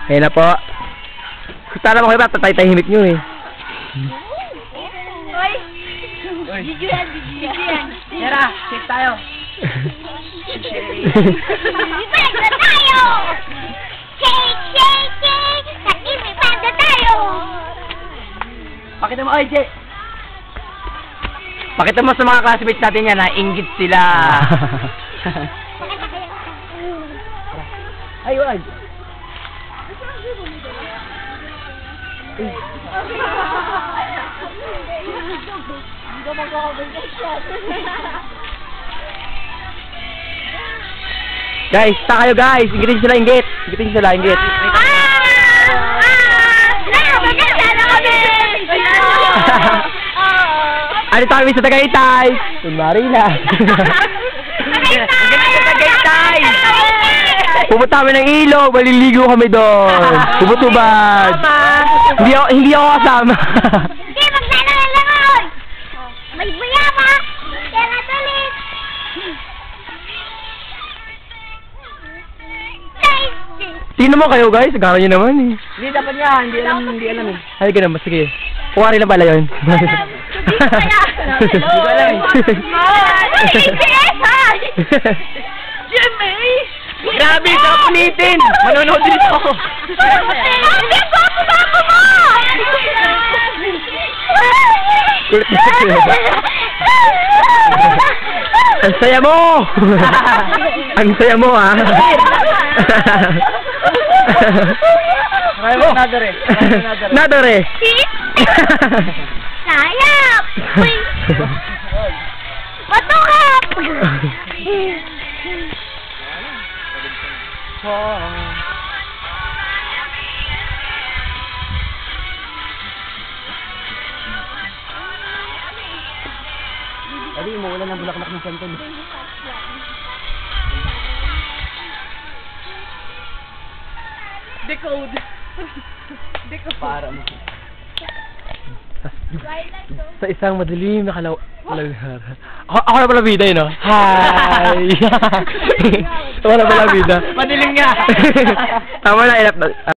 Ayan na po. Sana mo kayo ba, tatay-tahimik nyo eh. Hoy! Video yan. Tara, shake tayo. Ibig na tayo! Shake! Nag-ibig na tayo! Pakita mo, oy, Jay. Pakita mo sa mga classmates natin yan, inggit sila. Ay, ay. Guys, ta kayo guys. Inggitin sila, inggit. Inggitin sila, inggit. Ano tayo sa Tagaytay? Kunwari na. Tagaytay! Pumunta kami ng ilog, maliligo kami doon. Tubod-tubad. Hindi ako kasama. Hindi, maglalaro. May buyama. Kaya tulit. Sino mo kayo guys? Gano'n nyo naman eh. Hindi, dapat nga. Hindi alam eh. Ay, ganun ba? Sige. Kuwari na pala yun. Hindi ko alam eh. Jimmy! Grabe, sarap ulitin! Manonood din ako. Bago mo! Ang saya mo! Ang saya mo, ha? Nadore. Nadore! Sayap! Matukap! Hindi, umuulan ng bulaklak ng santon. Decode. Para mo. Sa isang madilim na kalawar. Ako na pala bida yun, no? Hi! Ako na pala bida. Madilim nga. Tama na,